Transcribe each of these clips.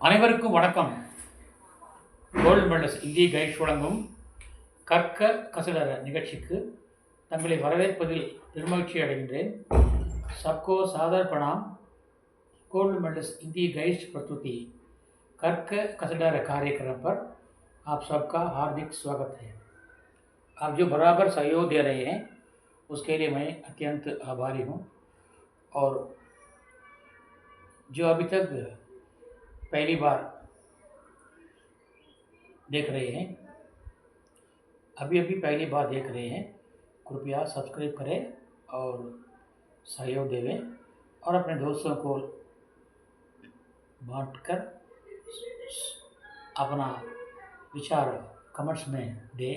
அனைவருக்கும் வணக்கம். Gold medals இந்திய கைட்ஸ் வழங்கும் கற்க கசடர நிகழ்ச்சிக்கு தங்களை வரவேற்பதில் பெருமகிழ்ச்சி अடைகின்றேன். सबको सादर प्रणाम. गोल्ड मेडल्स हिंदी गाइड्स प्रस्तुति कर्क कसडर कार्यक्रम पर आप सबका हार्दिक स्वागत है. आप जो बराबर सहयोग दे रहे हैं उसके लिए मैं अत्यंत आभारी हूँ. और जो अभी तक पहली बार देख रहे हैं, अभी पहली बार देख रहे हैं, कृपया सब्सक्राइब करें और सहयोग देवें और अपने दोस्तों को बांटकर अपना विचार कमेंट्स में दें.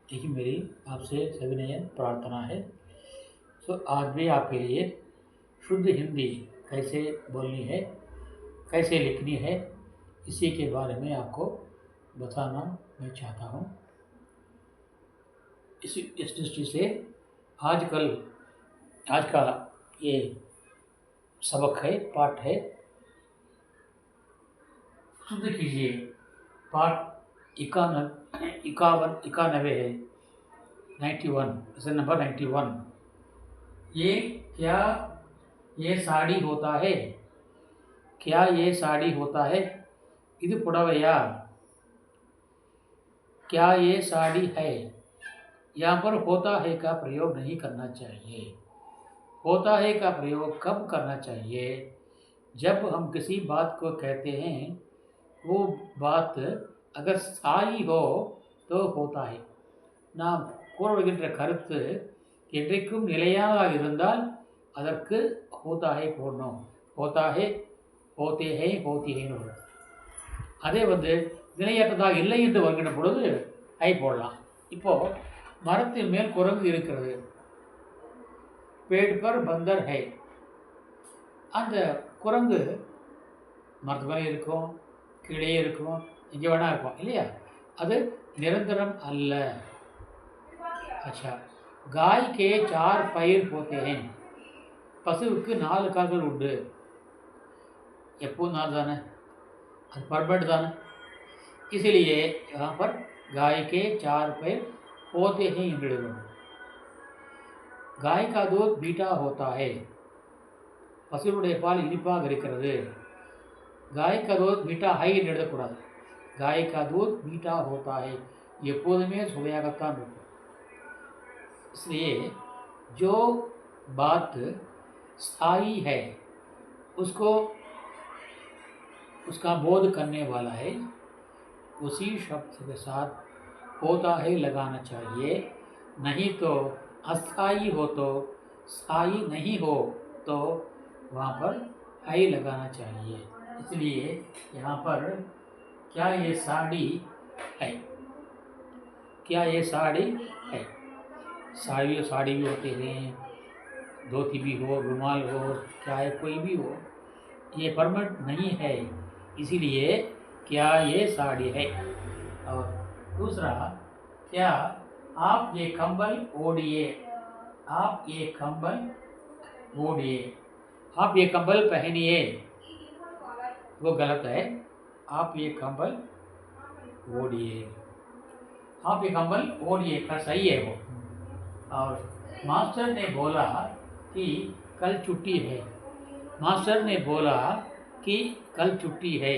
यही मेरी आपसे सविनय प्रार्थना है. तो आज भी आपके लिए शुद्ध हिंदी कैसे बोलनी है, कैसे लिखनी है, इसी के बारे में आपको बताना मैं चाहता हूँ. इस दृष्टि से आज का ये सबक है, पाठ है. शुद्ध कीजिए. पाठ 91 है, 91, इसे नंबर 91. ये क्या ये साड़ी होता है? क्या ये साड़ी होता है? इधर पुड़वैया. क्या ये साड़ी है? यहाँ पर होता है का प्रयोग नहीं करना चाहिए. होता है का प्रयोग कब करना चाहिए? जब हम किसी बात को कहते हैं वो बात अगर स्थायी हो तो होता है. நாம் கூறுகின்ற கருத்து என்றைக்கும் நிலையாக இருந்தால் அதற்கு होता है போடணும். होता है, होते हैं, होती है வரும். அதே நிலையற்றதாக இல்லை என்று வருகின்ற பொழுது ஐ போடலாம். இப்போது மரத்தின் மேல் குரங்கு இருக்கிறது. पेड़ पर बंदर है. அந்த குரங்கு மரத்து மேலே இருக்கும், கீழே இருக்கும், எங்கே வேணா இருக்கும் இல்லையா? அது निरंतरम அல்ல. अच्छा, गाय के 4 पैर होते हैं. பசுவுக்கு 4 கால்கள் உண்டு. எப்போது 4 தானே, அது परमानेंट தானே. इसलिए यहाँ पर गाय के 4 पैर होते हैं என்று எழுதணும். गाय का दूध मीठा होता है. பசுவுடைய பால் இனிப்பாக இருக்கிறது. गाय का दूध मीठा है என்று எழுதக்கூடாது. गाय का दूध मीठा होता है, எப்போதுமே சுவையாகத்தான் இருக்கும். इसलिए जो बात स्थायी है उसको उसका बोध करने वाला है, उसी शब्द के साथ होता है लगाना चाहिए. नहीं तो अस्थायी हो तो, स्थायी नहीं हो तो वहाँ पर है लगाना चाहिए. इसलिए यहाँ पर क्या ये साड़ी है? क्या ये साड़ी है? साड़ी भी होते हैं, धोती भी हो, रुमाल हो, चाहे कोई भी हो, ये परमानेंट नहीं है. इसीलिए क्या ये साड़ी है. और दूसरा, क्या आप ये कंबल ओढ़िए. आप ये कंबल ओढ़िए. आप ये कंबल पहनिए, वो गलत है. आप ये कंबल ओढ़िए. आप ये कंबल ओढ़िए का सही है वो. और मास्टर ने बोला कि कल छुट्टी है. मास्टर ने बोला कि कल छुट्टी है.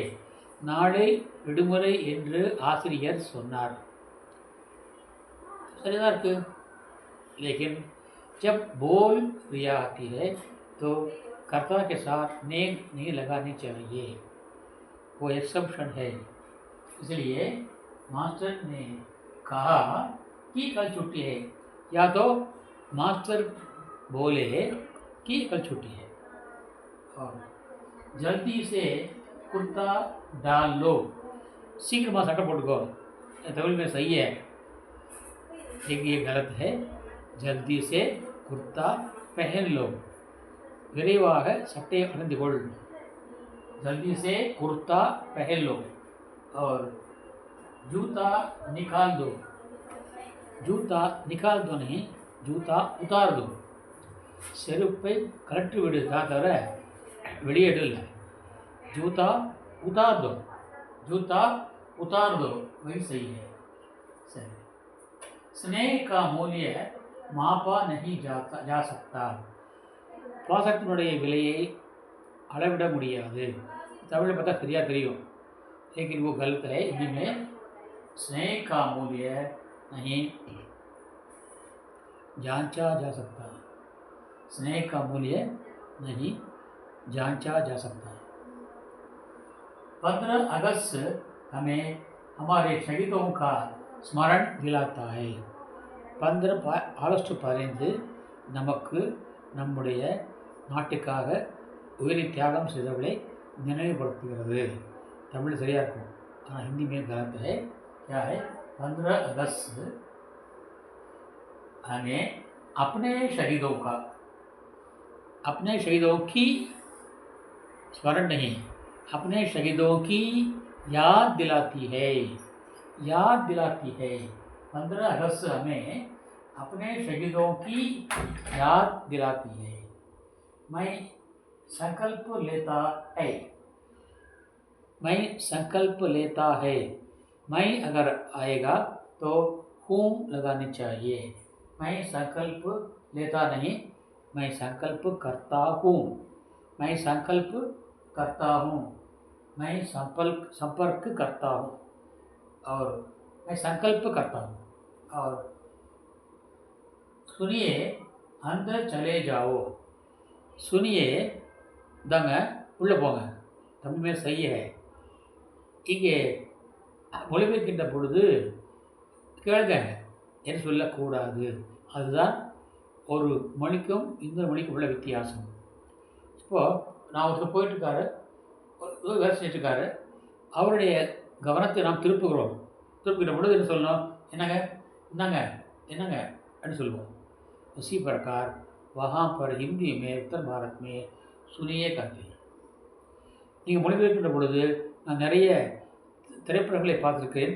நாளை விடுமுறை என்று ஆசிரியர் சொன்னார். சரிதான் இருக்கு. लेकिन जब बोल क्रिया आती है तो कर्ता के साथ ने नहीं लगानी चाहिए, वो एक्सेप्शन है. इसलिए मास्टर ने कहा कि कल छुट्टी है, या तो मास्टर बोले कि कल छुट्टी है. और जल्दी से कुर्ता डाल लो. शीघ्रमा सट्टा पोट्टुको. तमिल में सही है, लेकिन ये गलत है. जल्दी से कुर्ता पहन लो. விரைவாக சட்டை அணிந்து கொள். जल्दी से कुर्ता पहन लो. और जूता निकाल दो. जूता निकाल दो नहीं, जूता उतार दो. செருப்பை கழற்றி விடு, தவிர வெளியேடு இல்லை. जूता उतार दो, जूता उतार दो, वही सही है। सही। स्नेह का मूल्य मापा नहीं जा सकता। பாசத்தினுடைய விலையை அளவிட முடியாது। தமிழில் பார்த்தா சரியாக தெரியும், लेकिन वो गलत है। हिंदी में स्नेह का मूल्य नहीं जांचा जा सकता। स्नेह का मूल्य नहीं जांचा जा सकता। 15 अगस्त हमें हमारे शहीदों का स्मरण दिलाता है। 15 ஆகஸ்ட் 15 நமக்கு நம்முடைய நாட்டுக்காக உயிரை தியாகம் செய்தவர்களை நினைவுபடுத்துகிறது। तमिल சரியாக இருக்கும், ஆனால் हिंदी में गलत है। क्या है? 15 अगस्त हमें अपने शहीदों की स्मरण नहीं, अपने शहीदों की याद दिलाती है। 15 अगस्त हमें अपने शहीदों की याद दिलाती है। मैं संकल्प लेता है। मैं अगर आएगा तो हूँ लगानी चाहिए। मैं संकल्प लेता नहीं, मैं संकल्प करता हूँ। मैं संकल्प करता हूँ, मैं संपर्क करता हूँ, और मैं संकल्प करता हूँ। और सुनिए अंदर चले जाओ। सुनिए दंग उள்ள போங்க, தமிழ் में सही है। இங்கே மொழிபெயர்க்கின்ற பொழுது கேளுங்க என்று சொல்லக்கூடாது। அதுதான் ஒரு மொழிக்கும் இந்த மொழிக்கும் உள்ள வித்தியாசம்। இப்போது நான் ஒருத்தர் போயிட்டுருக்காரு, வேலை செஞ்சுட்ருக்காரு, அவருடைய கவனத்தை நாம் திருப்புகிறோம்। திருப்புகிற பொழுது என்ன சொல்லணும்? என்னங்க என்னங்க என்னங்க அப்படின்னு சொல்லுவோம்। उसी प्रकार वहाँ पर हिंदी में उत्तर भारत में सुनिए कहते हैं। நீங்கள் மொழிபெயர்க்கின்ற பொழுது நான் நிறைய திரைப்படங்களை பார்த்துருக்கிறேன்,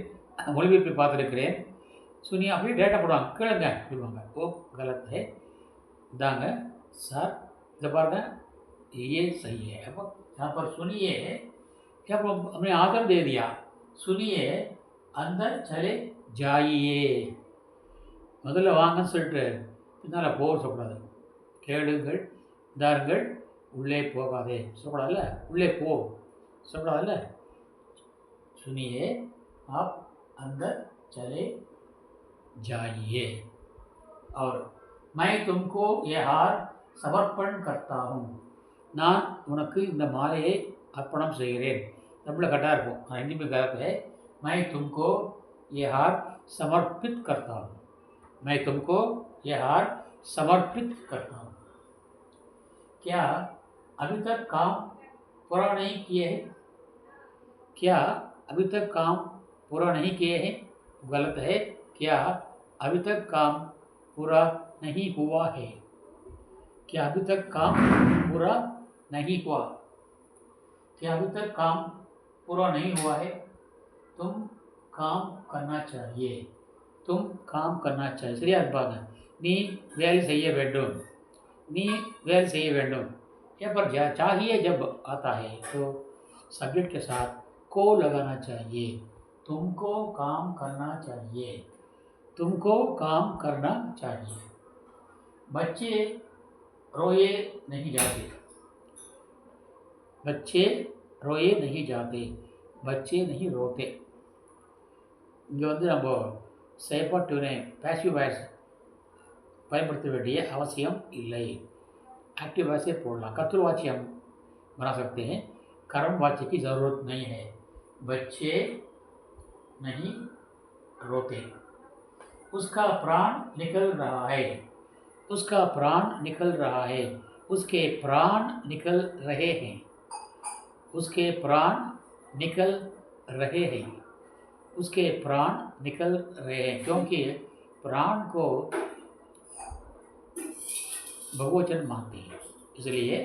மொழிபெயர்ப்பை பார்த்துருக்கிறேன்। सुनिए அப்படியே டேட்டா போடுவாங்க, கேளுங்க சொல்லுவாங்க। वो गलत है। दांग सर इधर पार्क ये सही है। अब यहाँ पर सुनिए, क्या हमने आदर दे दिया। सुनिए अंदर चले जाइए, முதல்ல வாங்கன்னு சொல்லிட்டு பின்னால் போக சொல்லக்கூடாது। கேளுங்கள், தாருங்கள், உள்ளே போகாதே சொல்லக்கூடாதுல்ல, உள்ளே போ சொல்லக்கூடாதுல்ல। सुनिए आप अंदर चले जाइए। और मैं तुमको ये हार समर्पण करता हूँ। நான் உனக்கு இந்த மாலையை அர்ப்பணம் செய்கிறேன்। தமிழில் கரெக்டாக இருக்கும், हिंदी में गलत है। मैं तुमको ये हार समर्पित करता हूँ। मैं तुमको ये हार समर्पित करता हूँ। क्या अभी तक काम पूरा नहीं किए हैं? क्या अभी तक काम पूरा नहीं किए हैं? गलत है। क्या अभी तक काम पूरा नहीं हुआ है? क्या अभी तक काम पूरा नहीं हुआ? क्या अभी तक काम पूरा नहीं हुआ है? तुम काम करना चाहिए। तुम काम करना चाहिए சரியா இருப்பாங்க। நீ வேலை செய்ய வேண்டும், நீ வேலை செய்ய வேண்டும்। यहाँ पर चाहिए जब आता है तो सब्जेक्ट के साथ को लगाना चाहिए। तुमको काम करना चाहिए, तुमको काम करना चाहिए। बच्चे रोए नहीं जाते। बच्चे रोए नहीं जाते, बच्चे नहीं रोते। இங்கே வந்து நம்ம செயற்பாட்டு வினை பேசிவ் வாய்ஸ் பயன்படுத்த வேண்டிய அவசியம் இல்லை। एक्टिव वाच्य போடலாம்। कर्तृवाच्य हम बना सकते हैं, कर्म वाच्य की ज़रूरत नहीं है। बच्चे नहीं रोते। उसका प्राण निकल रहा है। उसका प्राण निकल रहा है, उसके प्राण निकल रहे हैं। उसके प्राण निकल रहे हैं, उसके प्राण निकल रहे हैं। क्योंकि प्राण को बहुवचन मानते हैं, इसलिए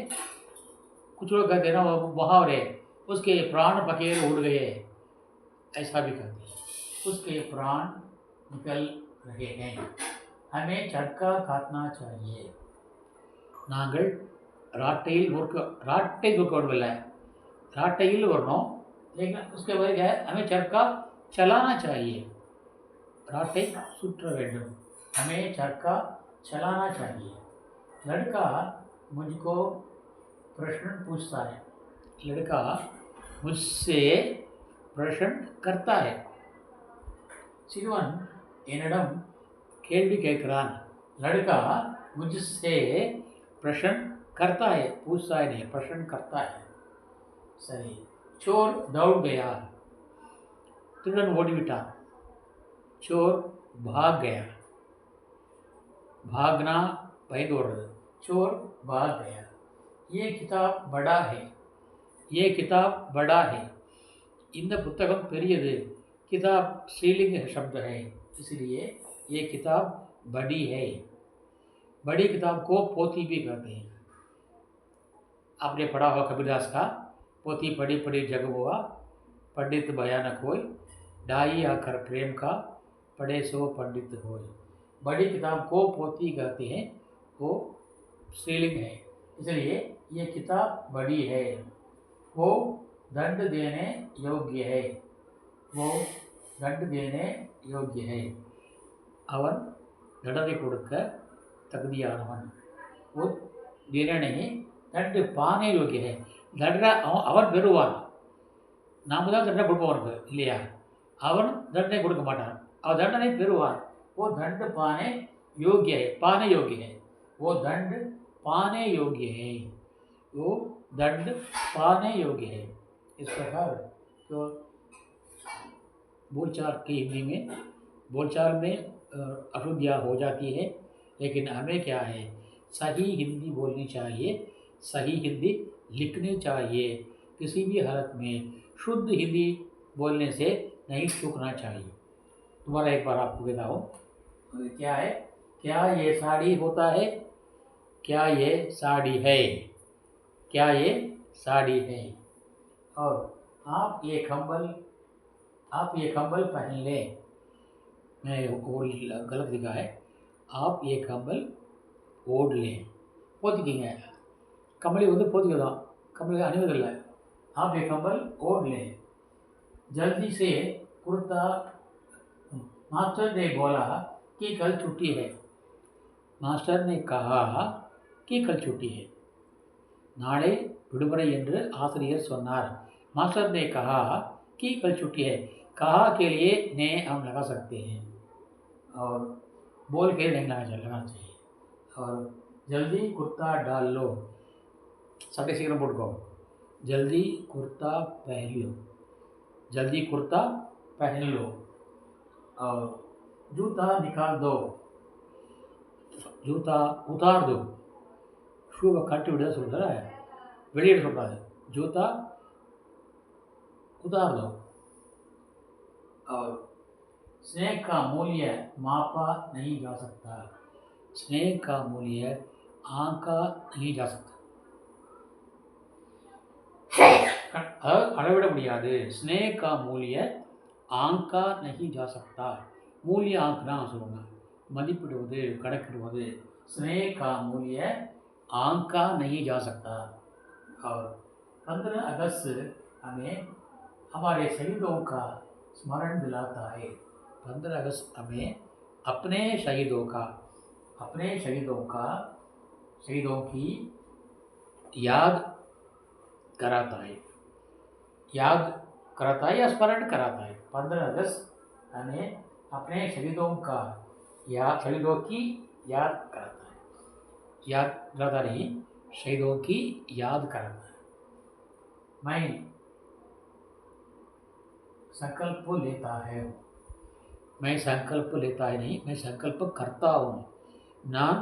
कुछ लोग कहते हैं ना वो मुहावरे, उसके प्राण पखेर उड़ गए, ऐसा भी कहते हैं। उसके प्राण निकल रहे हैं। हमें झटका काटना चाहिए। நாங்கள் ராட்டையில் ராட்டையில் வரணும், लेकिन उसके बाद क्या है, हमें चरखा चलाना चाहिए। राटे सुट्र वेंडम, हमें चरखा चलाना चाहिए। लड़का मुझको प्रश्न पूछता है, लड़का मुझसे प्रश्न करता है। சிறுவன் என்னிடம் கேள்வி கேட்கிறான்। लड़का मुझसे प्रश्न करता है, पूछता है नहीं, प्रश्न करता है। सही। चोर दौड़ गया, திருடன் ஓடிவிட்டான்। चोर भाग गया, भागना பயந்து ஓடுறது, चोर भाग गया। ये किताब बड़ा है, ये किताब बड़ा है, இந்த புத்தகம் பெரியது। किताब स्त्रीलिंग शब्द है, इसलिए ये किताब बड़ी है। बड़ी किताब को पोथी भी कहते हैं। आपने पढ़ा होगा कबीरदास का, पोथी पढ़ी पढ़ी जग हुआ, पंडित भयानक होय, ढाई आकर प्रेम का, पढ़े सो पंडित होय। बड़ी किताब को पोथी कहते हैं, वो स्त्रीलिंग है, इसलिए ये किताब बड़ी है। वो दंड देने योग्य है, वो दंड देने योग्य है। அவன் தண்டனை கொடுக்க தகுதியானவன்। वो देने नहीं, दंड पाने योग्य है। தண்டனை அவன் பெறுவான், நாம் தான் தண்டனை கொடுப்போம் அவனுக்கு, இல்லையா? அவன் தண்டனை கொடுக்க மாட்டான், அவன் தண்டனை பெறுவான்। वो दंड पाने योग्य है, पाने योग्य है, वो दंड पाने योग्य है, वो दंड पाने योग्य है। इस प्रकार तो बोलचाल की हिंदी में, बोलचाल में अशुद्धियाँ हो जाती है, लेकिन हमें क्या है, सही हिंदी बोलनी चाहिए, सही हिंदी लिखनी चाहिए। किसी भी हालत में शुद्ध हिंदी बोलने से नहीं चूकना चाहिए। दोबारा एक बार आपको बताओ, क्या है, क्या ये साड़ी होता है, क्या ये साड़ी है, क्या ये साड़ी है। और आप ये कंबल पहन लें, मैं वो गलत लिखा है, आप ये कंबल ओढ़ लें, போத்திக்கிங்க। கம்பளி போத்திக்க தான், கம்பளி அணிவதில்லை। आप ये कंबल ओढ़ लें। जल्दी से कुर्ता, मास्टर ने बोला कि कल छुट्टी है, मास्टर ने कहा कि कल छुट्टी है। நாளை விடுமுறை என்று ஆசிரியர் சொன்னார், मास्टर ने कहा कि कल छुट्टी है। कहा के लिए ने हम लगा सकते हैं और बोल के नहीं लगाना चाहिए। और जल्दी कुर्ता डाल लो, सबके शीघ्र बोल, जल्दी कुर्ता पहन लो, जल्दी कुर्ता पहन लो। और जूता निकाल दो, जूता उतार दो, ஷூவை கட்டி விட சொல்கிற, வெளியிட சொல்கிறாரு, जूता उतार दो। और स्नेह का मूल्य मापा नहीं जा सकता, स्नेह का मूल्य आंका नहीं जा सकता, அளவிட முடியாது। स्नेह का मूल्य आंका नहीं जा सकता, मूल्य आंकना சொல்லுவாங்க, மதிப்பிடுவது, கணக்கிடுவது। स्नेह का मूल्य आंका नहीं जा सकता। और 15 अगस्त हमें हमारे शहीदों का स्मरण दिलाता है। 15 अगस्त हमें अपने शहीदों की याद कराता है, याद कराता है या स्मरण कराता है। 15 अगस्त हमें अपने शहीदों की याद कराता है, याद कराता नहीं, शहीदों की याद कराता है। मैं संकल्प लेता है, मैं संकल्प लेता है नहीं, मैं संकल्प करता हूँ, நான்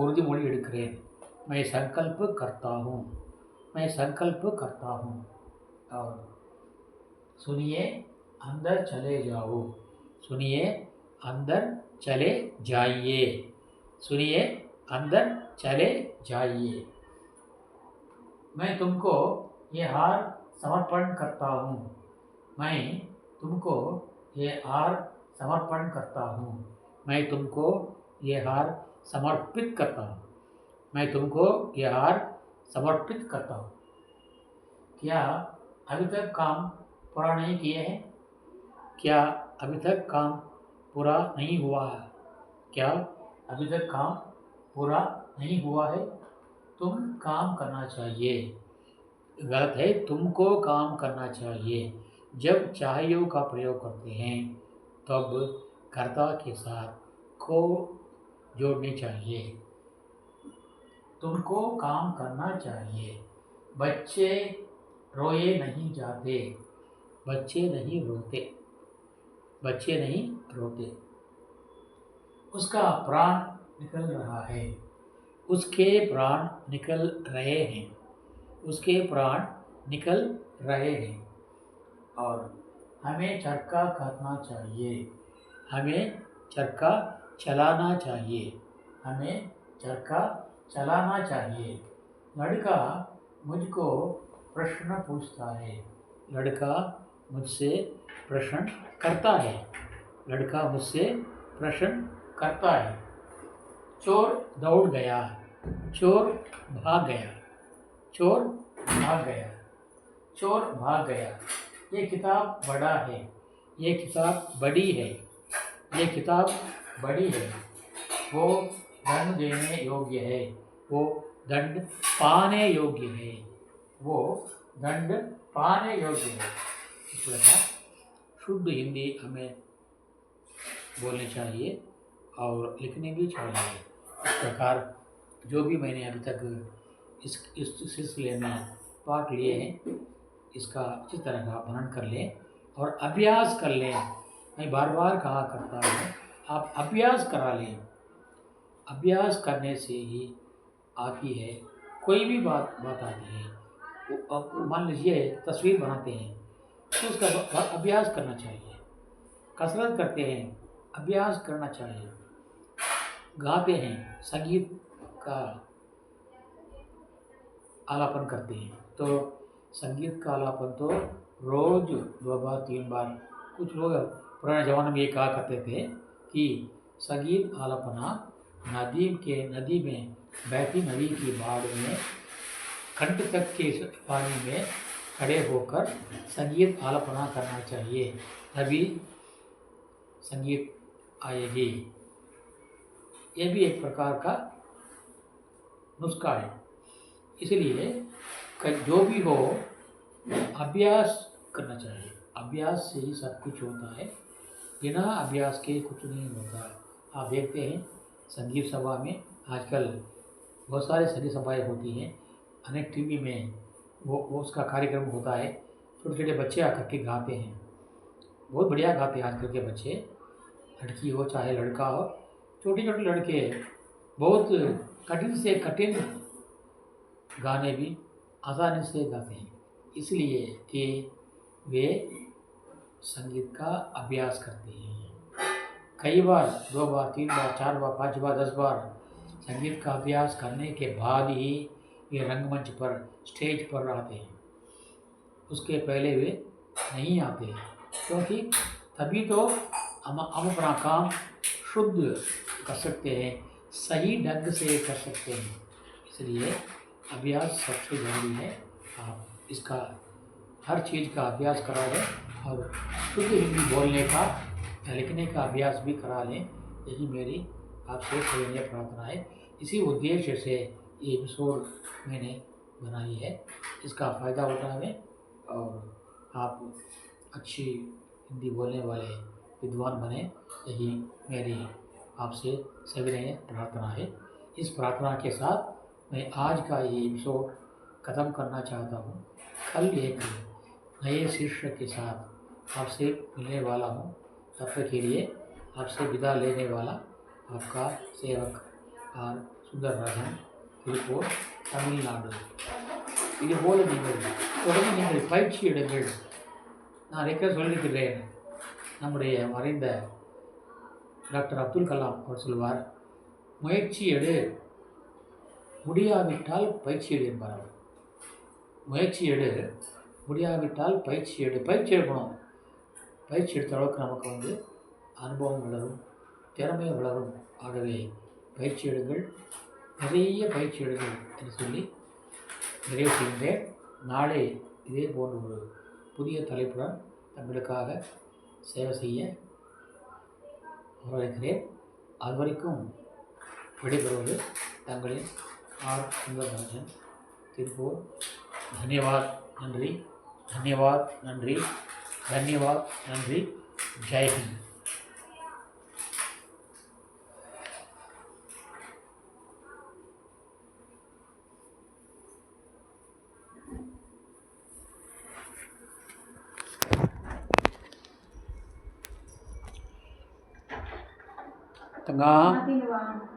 உறுதிமொழி எடுக்கிறேன்। मैं संकल्प करता हूँ, मैं संकल्प करता हूँ। और सुनिए अंदर चले जाओ, सुनिए अंदर चले जाइए, सुनिए अंदर चले जाइए। मैं तुमको ये हार समर्पण करता हूँ, मैं तुमको ये हार समर्पण करता हूँ, मैं तुमको ये हार समर्पित करता हूँ, मैं तुमको ये हार समर्पित करता हूँ। क्या अभी तक काम पूरा नहीं किए हैं? क्या अभी तक काम पूरा नहीं हुआ है? क्या अभी तक काम पूरा नहीं हुआ है? तुम काम करना चाहिए। गलत है, तुमको काम करना चाहिए। जब चाहिए का प्रयोग करते हैं तब कर्ता के साथ को जोड़नी चाहिए। तुमको काम करना चाहिए। बच्चे रोए नहीं जाते। बच्चे नहीं रोते। बच्चे नहीं रोते। उसका प्राण निकल रहा है। उसके प्राण निकल रहे हैं। उसके प्राण निकल रहे हैं। और हमें चरखा काटना चाहिए। हमें चरखा चलाना चाहिए। हमें चरखा चलाना चाहिए। लड़का मुझको प्रश्न पूछता है। लड़का मुझसे प्रश्न करता है। लड़का मुझसे प्रश्न करता है। चोर दौड़ गया। चोर भाग गया। चोर भाग गया। चोर भाग गया। ये किताब बड़ा है। ये किताब बड़ी है। ये किताब बड़ी है। वो दंड देने योग्य है। वो दंड पाने योग्य है। वो दंड पाने योग्य है। इस प्रकार शुद्ध हिंदी हमें बोलनी चाहिए और लिखनी भी चाहिए। इस प्रकार जो भी मैंने अभी तक इस सिलसिले में पाठ लिए हैं, इसका अच्छी तरह का मनन कर लें और अभ्यास कर लें। मैं बार बार कहा करता हूँ, आप अभ्यास करा लें। अभ्यास करने से ही आती है। कोई भी बात आती है, मान लीजिए तस्वीर बनाते हैं तो उसका अभ्यास करना चाहिए। कसरत करते हैं, अभ्यास करना चाहिए। गाते हैं, संगीत का आलापन करते हैं तो संगीत का आलापन तो रोज 2 बार 3 बार। कुछ लोग पुराने ज़माने में ये कहा करते थे कि संगीत आलापना नदी में बहती नदी की बाढ़ में कंठ तक के पानी में खड़े होकर संगीत आलापना करना चाहिए, तभी संगीत आएगी। ये भी एक प्रकार का नुस्खा है। इसलिए जो भी हो अभ्यास करना चाहिए। अभ्यास से ही सब कुछ होता है। बिना अभ्यास के कुछ नहीं होता। आप देखते हैं संगीत सभा में आजकल बहुत सारे संगीत सभाएँ होती हैं। अनेक टीवी में वो उसका कार्यक्रम होता है। छोटे छोटे बच्चे आकर के गाते हैं। बहुत बढ़िया गाते हैं आजकल के बच्चे, लड़की हो चाहे लड़का हो। छोटे छोटे लड़के बहुत कठिन से कठिन गाने भी आसानी से गाते हैं, इसलिए कि वे संगीत का अभ्यास करते हैं। कई बार 2 बार 3 बार 4 बार 5 बार 10 बार संगीत का अभ्यास करने के बाद ही वे रंगमंच पर स्टेज पर आते हैं। उसके पहले वे नहीं आते, क्योंकि तभी तो हम अपना काम शुद्ध कर सकते हैं, सही ढंग से कर सकते हैं। इसलिए अभ्यास सबसे ज़रूरी है। आप इसका हर चीज़ का अभ्यास करा लें और शुद्ध हिंदी बोलने का या लिखने का अभ्यास भी करा लें। यही मेरी आपसे सविनय प्रार्थना है। इसी उद्देश्य से ये एपिसोड मैंने बनाई है। इसका फ़ायदा उठाएं और आप अच्छी हिंदी बोलने वाले विद्वान बने, यही मेरी आपसे सविनय प्रार्थना है। इस प्रार्थना के साथ मैं आज का ये एपिसोड ख़त्म करना चाहता हूँ। कल एक नए शीर्षक के साथ आपसे मिलने वाला हूँ। तब तक के लिए आपसे विदा लेने वाला आपका सेवक आर सुंदरराजन, திருப்பூர், தமிழ்நாடு. இதுபோல் தொடர்ந்து நீங்கள் பயிற்சி எடுங்கள். நான் நிறைய சொல்லியிருக்கிறேன். நம்முடைய மறைந்த டாக்டர் அப்துல் கலாம் அவர் சொல்வார், முயற்சி எடு, முடியாவிட்டால் பயிற்சி எடு என்பார் அவர். முயற்சி எடு, முடியாவிட்டால் பயிற்சி எடு. பயிற்சி எடுக்கணும். பயிற்சி எடுத்த அளவுக்கு நமக்கு அனுபவம் வளரும், திறமை வளரும். ஆகவே பயிற்சி எடுங்கள், நிறைய பயிற்சி எடுங்கள் என்று சொல்லி நிறைவு செய்கின்றேன். நாளை இதே போன்ற ஒரு புதிய தலைப்புடன் தங்களுக்காக சேவை செய்ய வரவேற்கிறேன். அதுவரைக்கும் விடைபெறுவது தங்களின் ஆர் சுந்தரராஜன், திருப்பூர். धन्यवाद, நன்றி. धन्यवाद, நன்றி. धन्यवाद, நன்றி. ஜெய் ஹிந்த். தங்கம்